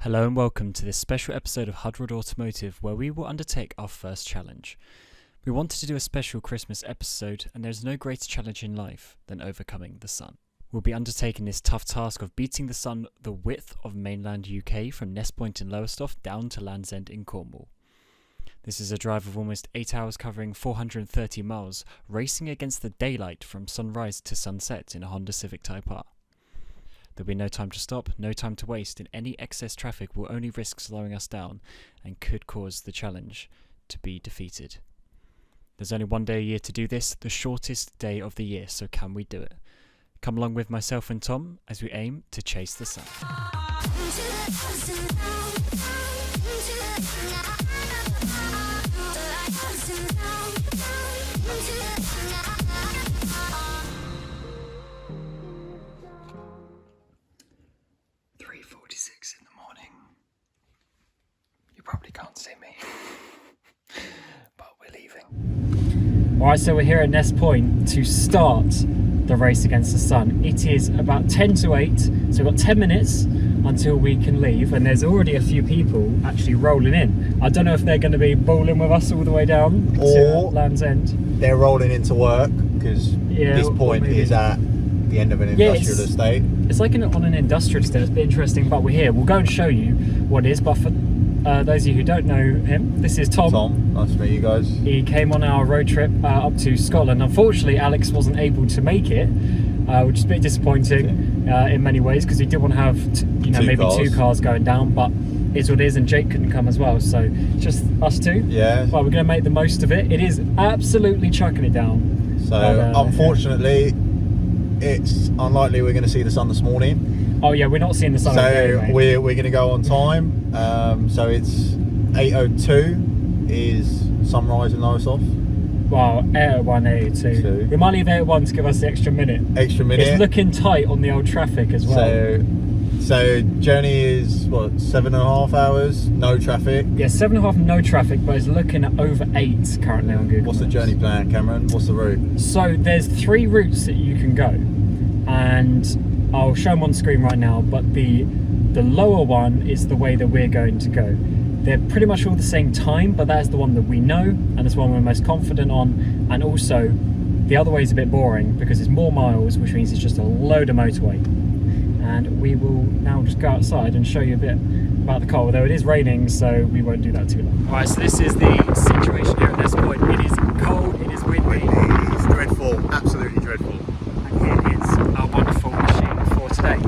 Hello and welcome to this special episode of HudRod Automotive, where we will undertake our first challenge. We wanted to do a special Christmas episode, and there's no greater challenge in life than overcoming the sun. We'll be undertaking this tough task of beating the sun the width of mainland UK from Ness in Lowestoft down to Land's End in Cornwall. This is a drive of almost 8 hours covering 430 miles, racing against the daylight from sunrise to sunset in a Honda Civic Type R. There'll be no time to stop, no time to waste, and any excess traffic will only risk slowing us down and could cause the challenge to be defeated. There's only one day a year to do this, the shortest day of the year, so can we do it? Come along with myself and Tom as we aim to chase the sun. 3:46 in the morning. You probably can't see me, but we're leaving. Alright, so we're here at Ness Point to start the race against the sun. It is about 10 to 8, so we've got 10 minutes until we can leave, and there's already a few people actually rolling in. I don't know if they're going to be bowling with us all the way down to Land's End. They're rolling into work because this point is at the end of an industrial estate. It's like on an industrial estate. It's a bit interesting, but we're here. We'll go and show you what it is. But for those of you who don't know him, this is Tom. Tom, nice to meet you guys. He came on our road trip up to Scotland. Unfortunately, Alex wasn't able to make it, which is a bit disappointing in many ways, because he did want to have two cars going down, but it's what it is, and Jake couldn't come as well, so just us two. Yeah. But we're going to make the most of it. It is absolutely chucking it down. So unfortunately, it's unlikely we're going to see the sun this morning. Oh yeah, we're not seeing the sun. So anyway. we're going to go on time. So it's 8:02 is sunrise in Lowestoft. Wow, 8:01, 8:02. We might leave 8:01 to give us the extra minute. It's looking tight on the old traffic as well. So journey is what, 7.5 hours, no traffic. Yeah, 7.5 no traffic, but it's looking at over 8 currently on Google. What's the journey plan, Cameron? What's the route? So there's 3 routes that you can go, and I'll show them on screen right now, but the lower one is the way that we're going to go. They're pretty much all the same time, but that's the one that we know, and it's the one we're most confident on. And also the other way is a bit boring because it's more miles, which means it's just a load of motorway. And we will now just go outside and show you a bit about the car, although it is raining, so we won't do that too long. Alright, so this is the situation here at Ness Point. It is cold, it is windy. It's dreadful, absolutely dreadful. And here is our wonderful machine for today.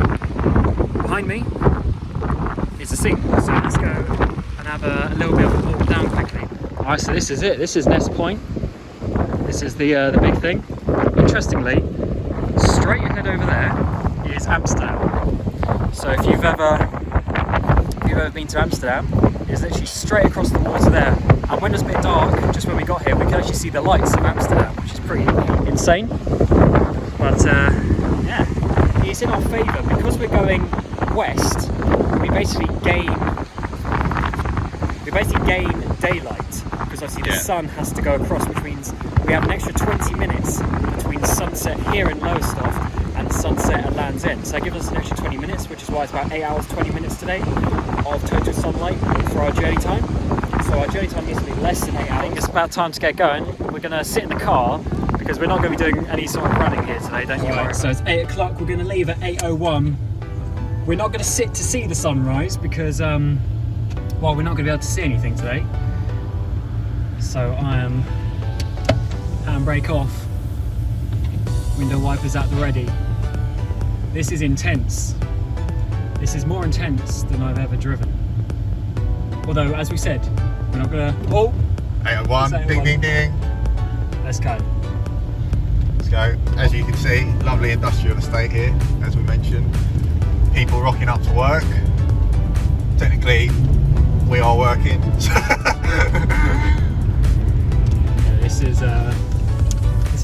Behind me is the scene, so let's go and have a little bit of a walk down quickly. Alright, so this is it. This is Ness Point. This is the big thing. Interestingly, straight ahead over there is Amsterdam. So if you've ever been to Amsterdam, it's literally straight across the water there. And when it was a bit dark, just when we got here, we could actually see the lights of Amsterdam, which is pretty insane. But yeah, it's in our favour because we're going west. We basically gain daylight because obviously the sun has to go across, which means we have an extra 20 minutes between sunset here in Lowestoft and sunset at Land's End. So that gives us an extra 20 minutes, which is why it's about 8 hours 20 minutes today of total sunlight for our journey time. So our journey time needs to be less than 8 hours. I think it's about time to get going. We're going to sit in the car because we're not going to be doing any sort of running here today, don't you worry. So it's 8 o'clock, we're going to leave at 8:01. We're not going to sit to see the sunrise because, well, we're not going to be able to see anything today. So I am handbrake off, window wipers at the ready. This is intense. This is more intense than I've ever driven. Although, as we said, we're not gonna... Oh! 8:01, ding ding ding. Let's go. Let's go. As you can see, lovely industrial estate here, as we mentioned. People rocking up to work. Technically, we are working. This is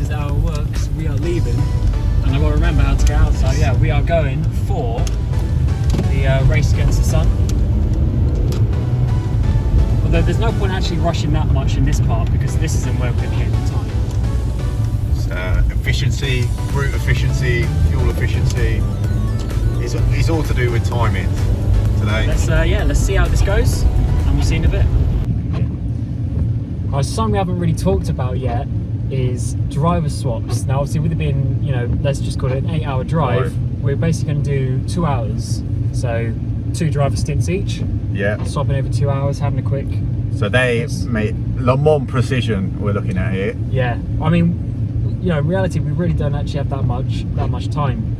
how it works. We are leaving, and I've got to remember how to get out. So yeah, we are going for the race against the sun. Although there's no point actually rushing that much in this part because this isn't where we're going to get the time. It's, efficiency, route efficiency, fuel efficiency. It's all to do with timing. So today. Let's see how this goes, and we'll see in a bit. Something we haven't really talked about yet is driver swaps. Now, obviously, with it being, let's just call it an 8-hour drive, we're basically going to do 2 hours. So 2 driver stints each. Yeah. Swapping over 2 hours, having a quick. So they made Le Mans precision. We're looking at here. Yeah. I mean, in reality, we really don't actually have that much time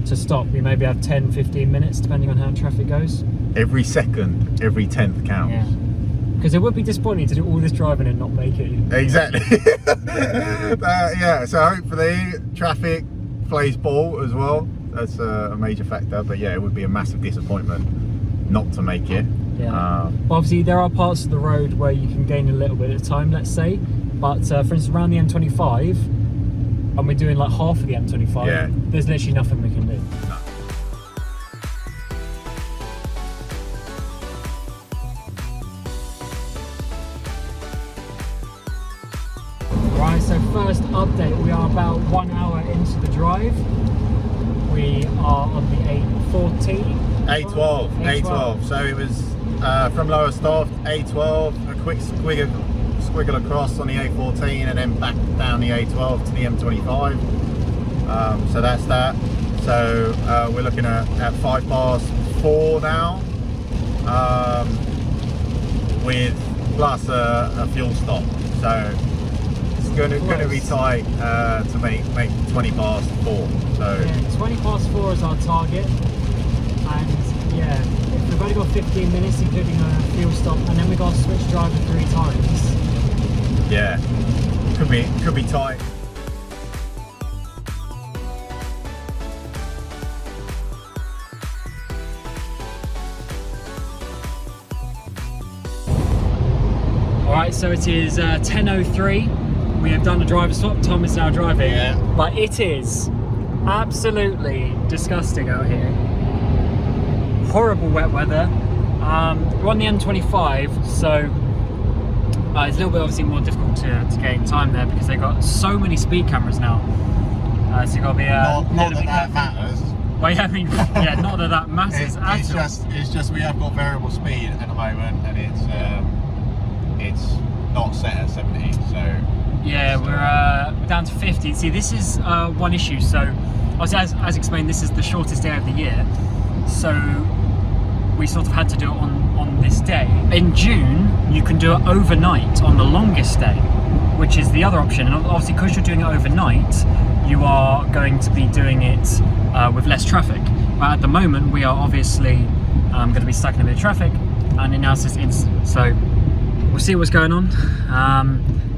to stop. We maybe have 10-15 minutes, depending on how traffic goes. Every second, every 10th counts. Yeah. Because it would be disappointing to do all this driving and not make it. Exactly. Yeah, so hopefully traffic plays ball as well. That's a major factor. But yeah, it would be a massive disappointment not to make it. Yeah. But obviously, there are parts of the road where you can gain a little bit of time, let's say. But for instance, around the M25, and we're doing like half of the M25, there's literally nothing we can do. No. Right, so first update, we are about 1 hour into the drive. We are on the A14. A12. So it was from Lowestoft, A12, a quick squiggle across on the A14 and then back down the A12 to the M25. So that's that. So we're looking at 4:05 now, with plus a fuel stop. So it's going to be tight to make 4:20. So yeah, 4:20 is our target, and yeah, we've only got 15 minutes, including a fuel stop, and then we got to switch driver 3 times. yeah, could be tight. Alright, so it is 10:03. We have done a driver swap. Tom is now driving. Yeah. But it is absolutely disgusting out here. Horrible wet weather. We're on the M25, so it's a little bit obviously more difficult to gain time there because they've got so many speed cameras now. So you've got to be not that matters. Well, yeah, I mean, yeah, not that matters at all. It's just we have got variable speed at the moment, and it's not set at 70. So yeah, we're down to 50. See, this is one issue. So, obviously, as explained, this is the shortest day of the year. So, we sort of had to do it on this day. In June, you can do it overnight on the longest day, which is the other option. And obviously, because you're doing it overnight, you are going to be doing it with less traffic. But at the moment, we are obviously going to be stuck in a bit of traffic, and it now says instant. So, we'll see what's going on.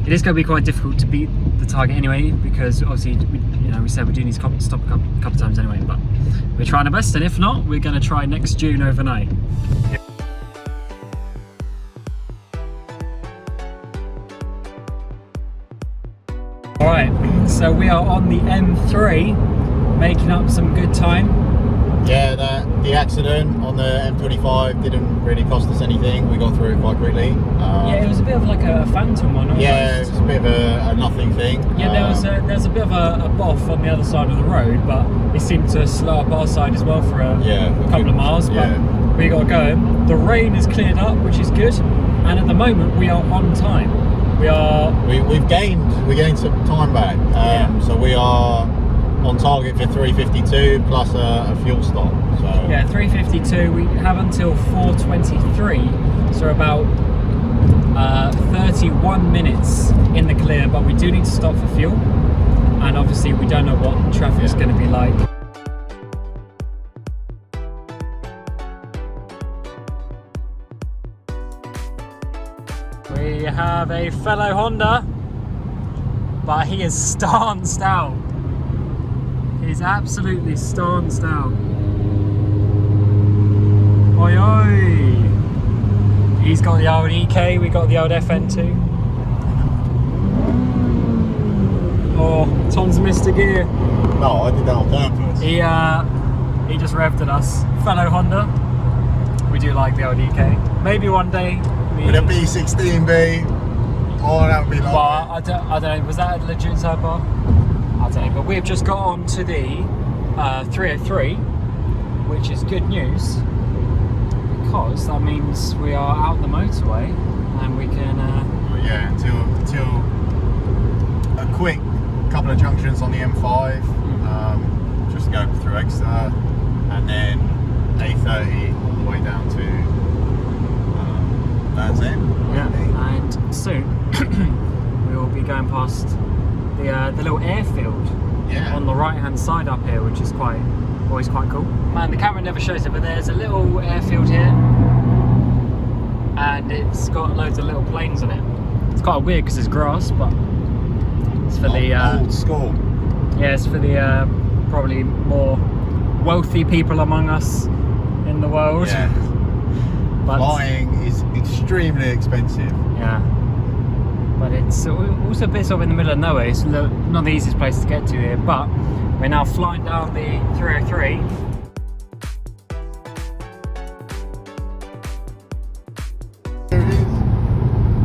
It is going to be quite difficult to beat the target anyway, because obviously we said we do need to stop a couple times anyway, but we're trying our best, and if not, we're going to try next June overnight. Alright, so we are on the M3, making up some good time. yeah, the accident on the M25 didn't really cost us anything. We got through it quite quickly. Yeah, it was a bit of like a phantom one almost. Yeah, it was a bit of a nothing thing. Yeah, there was a bit of a boff on the other side of the road, but it seemed to slow up our side as well for a couple of miles. But we got going. The rain has cleared up, which is good, and at the moment we are on time. We've gained some time back. So we are on target for 3:52 plus a fuel stop. So yeah, 3:52. We have until 4:23, so about 31 minutes in the clear. But we do need to stop for fuel, and obviously we don't know what traffic is going to be like. We have a fellow Honda, but he is stanced out. He's absolutely stanced out. Oi oi! He's got the old EK, we got the old FN2. Oh, Tom's missed a gear. no, I did that on purpose. He just revved at us. Fellow Honda. We do like the old EK. Maybe one day. With a B16B, oh, that would be lovely. Well, I don't know, was that a legit sidebar? I don't know, but we've just got on to the 303, which is good news. hours, that means we are out the motorway and we can... yeah, until a quick couple of junctions on the M5, just to go through Exeter, and then A30 all the way down to Land's End. Yeah, and soon we will be going past the little airfield on the right hand side up here, which is always quite cool. Man, the camera never shows it, but there's a little airfield here and it's got loads of little planes on it. It's quite weird because there's grass, but it's for the old school. Yeah, it's for the probably more wealthy people among us in the world. Yeah. But flying is extremely expensive. Yeah, but it's also a bit sort of in the middle of nowhere. It's not the easiest place to get to here, but we're now flying down the 303.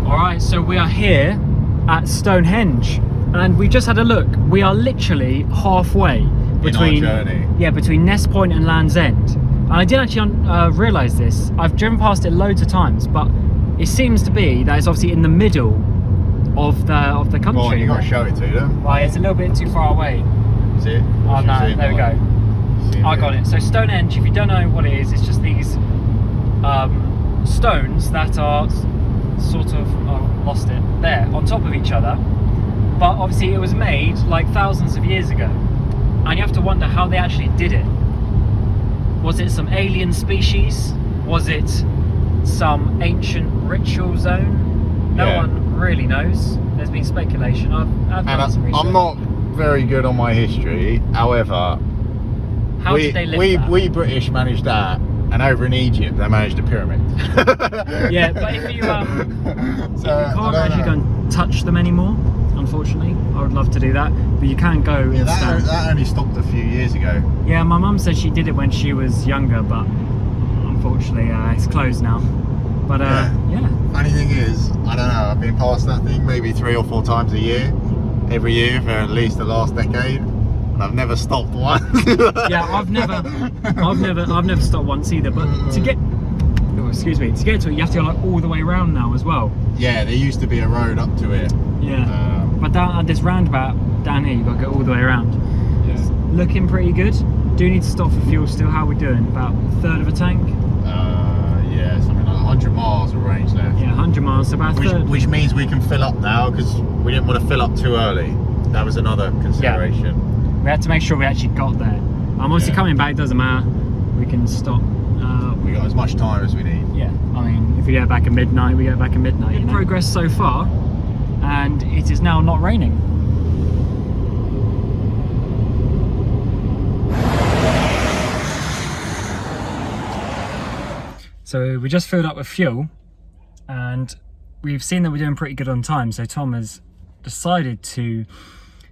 Alright, so we are here at Stonehenge and we just had a look. We are literally halfway between Ness Point and Land's End. And I didn't actually realise this. I've driven past it loads of times, but it seems to be that it's obviously in the middle of the country. Well, you got to show it to them. Right, it's a little bit too far away. See it? Oh no, there we go. I got it. So Stonehenge, if you don't know what it is, it's just these stones that are sort of, lost it, there, on top of each other. But obviously it was made like thousands of years ago. And you have to wonder how they actually did it. Was it some alien species? Was it some ancient ritual zone? No one really knows. There's been speculation. I've done some research. I'm not very good on my history. However, did they live that? we British managed that, and over in Egypt they managed the pyramids. Yeah, but if you can't actually go and touch them anymore, unfortunately. I would love to do that, but you can't go. Yeah, that only stopped a few years ago. Yeah, my mum said she did it when she was younger, but unfortunately it's closed now. But yeah. Funny thing is, I don't know, I've been past that thing maybe 3 or 4 times a year, every year for at least the last decade, and I've never stopped once. Yeah, I've never stopped once either. But to get to it, you have to go like all the way around now as well. Yeah, there used to be a road up to it. Yeah, but down at this roundabout down here, you've got to go all the way around. Yeah. It's looking pretty good. Do need to stop for fuel still. How are we doing? About a third of a tank? Yeah, something like 100 miles of range left. Yeah, 100 miles, so about a third. Which means we can fill up now, because we didn't want to fill up too early. That was another consideration. Yeah. We had to make sure we actually got there. I'm obviously coming back, doesn't matter. We can stop. We got as much time as we need. Yeah, I mean, if we get back at midnight, we get back at midnight. Good progress so far, and it is now not raining. So we just filled up with fuel, and we've seen that we're doing pretty good on time. So Tom has decided to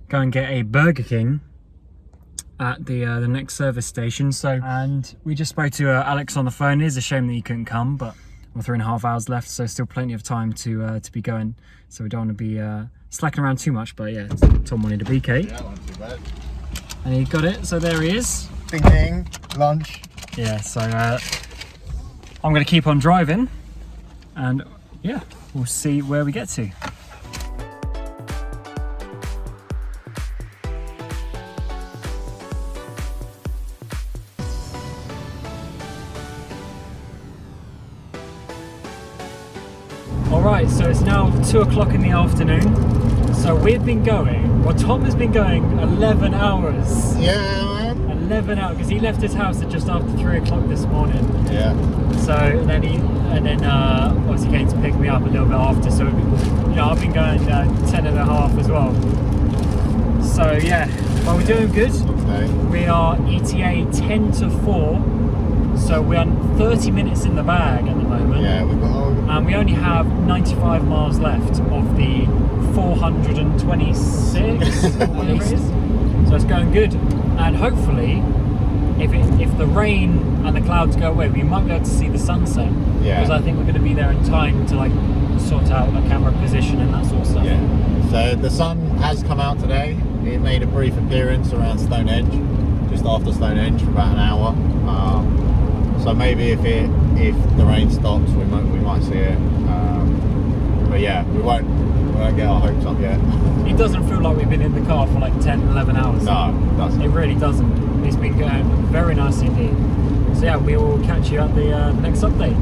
go and get a Burger King at the next service station. And we just spoke to Alex on the phone. It is a shame that he couldn't come, but we're 3.5 hours left, so still plenty of time to be going. So we don't want to be slacking around too much. But yeah, Tom wanted a BK. Yeah, not too bad. And he got it. So there he is. Ding ding, lunch. Yeah. So I'm going to keep on driving, and yeah, we'll see where we get to. Alright, so it's now 2 o'clock in the afternoon. So we've been going, well, Tom has been going 11 hours. Yeah, man. 11 hours, because he left his house at just after 3 o'clock this morning. Yeah. So then obviously came to pick me up a little bit after. So I've been going 10 and a half as well. So yeah, but we're doing good. Okay. We are ETA 10 to 4. So we're 30 minutes in the bag at the moment. Yeah, we've got. And we only have 95 miles left of the 426, whatever it is. So it's going good. And hopefully, if the rain and the clouds go away, we might be able to see the sunset. Yeah. Because I think we're going to be there in time to like sort out a camera position and that sort of stuff. Yeah. So the sun has come out today. It made a brief appearance around Stonehenge, just after Stonehenge, for about an hour. So maybe if the rain stops, we might see it. But yeah, we won't get our hopes up yet. It doesn't feel like we've been in the car for like 10, 11 hours. No, it doesn't. It really doesn't. It's been going very nicely indeed. So yeah, we will catch you at the next update.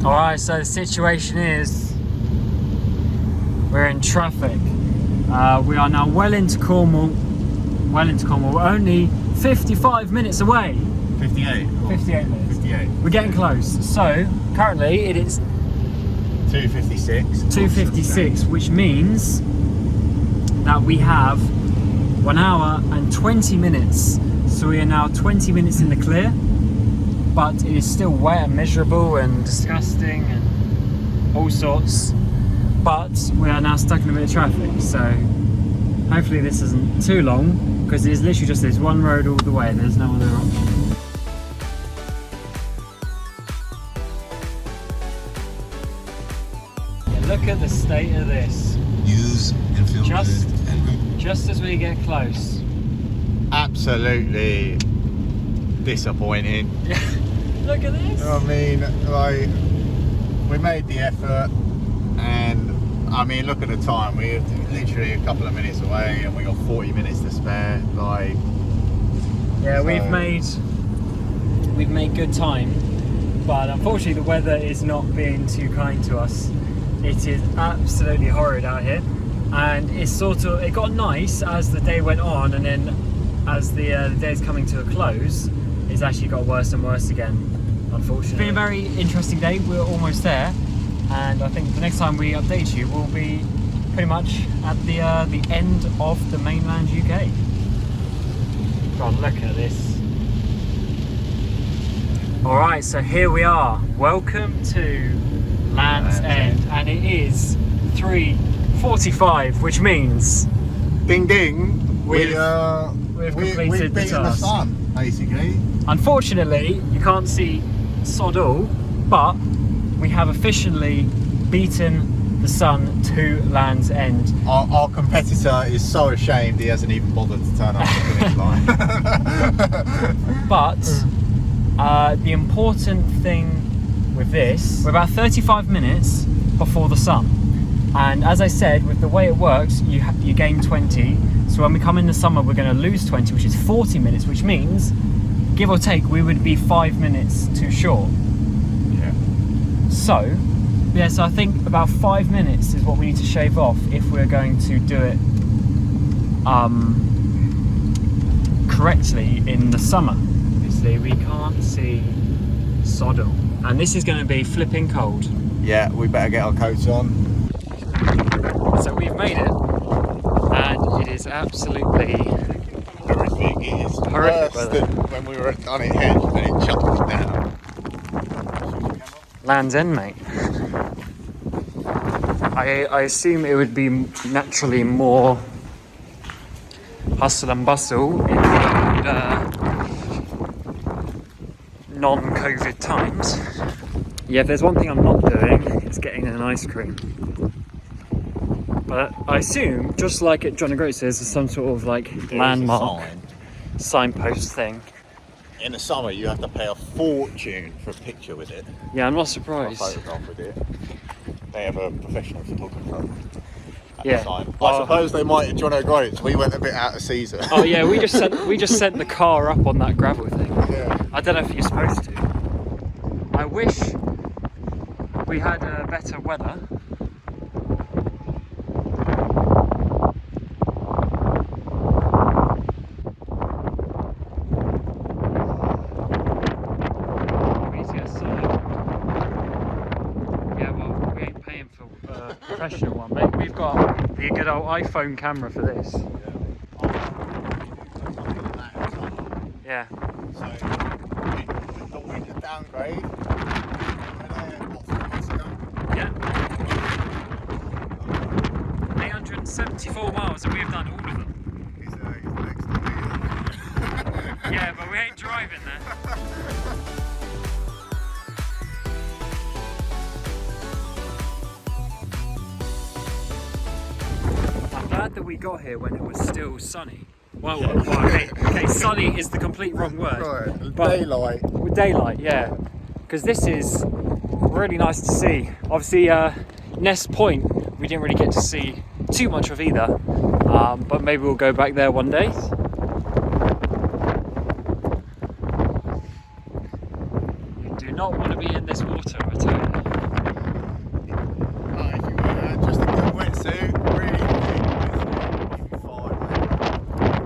Alright, so the situation is we're in traffic. We are now well into Cornwall. We're only 55 minutes away. 58. 58 minutes. 58. We're getting close. So currently it is 2:56. 2:56, which means that we have 1 hour and 20 minutes. So we are now 20 minutes in the clear, but it is still wet and miserable and disgusting and all sorts. But we are now stuck in a bit of traffic, so hopefully this isn't too long, because it is literally just this one road all the way. There's no other option. Look at the state of this. Use and feel Just- good and Just as we get close. Absolutely disappointing. Look at this. I mean, like, we made the effort, and I mean, look at the time. We're literally a couple of minutes away, and we got 40 minutes to spare. Like, Yeah, so- we've made good time, but unfortunately the weather is not being too kind to us. It is absolutely horrid out here, and it got nice as the day went on, and then as the day's coming to a close, it's actually got worse and worse again, unfortunately. It's been a very interesting day. We're almost there, and I think the next time we update you will be pretty much at the end of the mainland UK. God, look at this. Alright, so here we are. Welcome to Land's End, and it is 3:45, which means ding ding. We've We've completed the beaten the task. sun, basically. Unfortunately, you can't see sod all, but we have officially beaten the sun to Land's End. Our competitor is so ashamed he hasn't even bothered to turn up to the finish line. But the important thing with this, we're about 35 minutes before the sun, and as I said, with the way it works, you gain 20. So when we come in the summer, we're going to lose 20, which is 40 minutes, which means, give or take, we would be 5 minutes too short. Yeah. So I think about 5 minutes is what we need to shave off if we're going to do it correctly in the summer. Obviously, we can't see Soddle, and this is going to be flipping cold. Yeah, we better get our coats on. So we've made it, and it is absolutely Horrific. It is Horrific worse weather. than when we were at Stonehenge and it chucked us down. Land's End, mate. I assume it would be naturally more hustle and bustle in the non-COVID times. Yeah, if there's one thing I'm not doing, it's getting an ice cream. But I assume, just like at John O'Groats, there's some sort of like There is a landmark sign. signpost thing. In the summer, you have to pay a fortune for a picture with it. Yeah, I'm not Or a surprised. photograph with it. They have a professional photographer. At Yeah. The time. Well, I suppose they might at John O'Groats. We went a bit out of season. Oh yeah, we just sent the car up on that gravel thing. Yeah. I don't know if you're supposed to. I wish we had better weather. We need to get a solid. Yeah, well, we ain't paying for a professional one, mate. We've got the good old iPhone camera for this. Yeah. So, with the winter downgrade, we were there, what, 4 months ago? Yeah. 874 miles, and we've done all of them. He's the next door neighbour. Yeah, but we ain't driving there. I'm glad that we got here when it was still sunny, Well, okay, sunny is the complete wrong word. Right, But- daylight. With daylight, yeah. Because this is really nice to see. Obviously, Ness Point, we didn't really get to see too much of either. But maybe we'll go back there one day. You do not want to be in this water, I tell you. Oh, if you were just a good wetsuit, really quick, you'd be fine,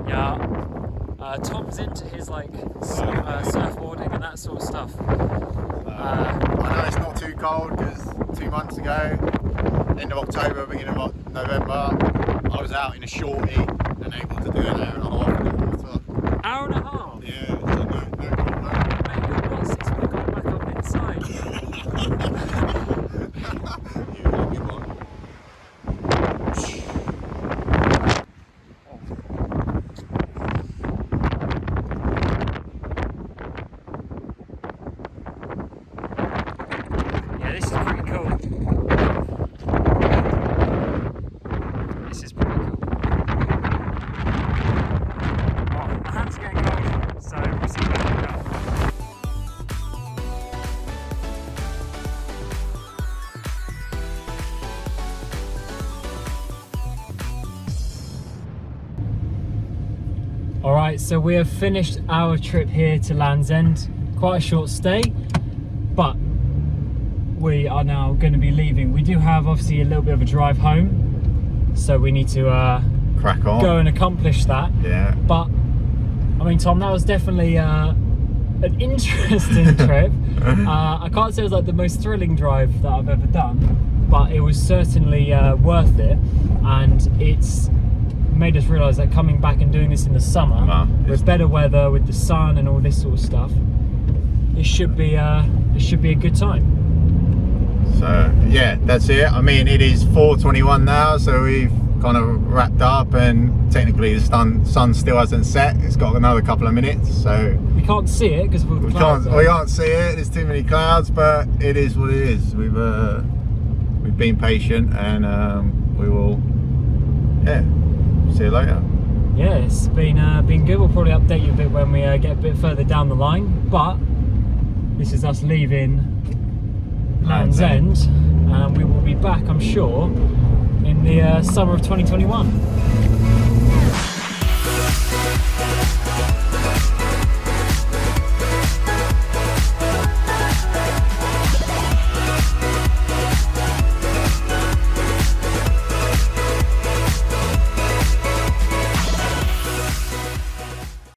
Yeah. Tom's into his like surfboarding and that sort of stuff. I know it's not too cold because 2 months ago, end of October, beginning of November, I was out in a shorty and able to do an hour and a half in the water. Hour and a half. Yeah, so no problem. Mate, your bosses would have gone back up inside. Yeah, good one. Yeah, this is pretty cool. This is pretty cool. Oh, my hand's getting cold, so we'll see where we go. Alright, so we have finished our trip here to Land's End. Quite a short stay, but we are now going to be leaving. We do have obviously a little bit of a drive home, so we need to Crack on. go and accomplish that. Yeah. But I mean, Tom, that was definitely an interesting trip. I can't say it was like the most thrilling drive that I've ever done, but it was certainly worth it, and it's made us realise that coming back and doing this in the summer with better weather, with the sun and all this sort of stuff, it should be a good time. So yeah, that's it. I mean, it is 4:21 now, so we've kind of wrapped up, and technically the sun still hasn't set. It's got another couple of minutes, so We can't see it because of all the clouds. we can't see it. There's too many clouds, but it is what it is. We've been patient, and we will. Yeah, see you later. Yeah, it's been good. We'll probably update you a bit when we get a bit further down the line. But this is us leaving Land's End, and we will be back, I'm sure, in the summer of 2021.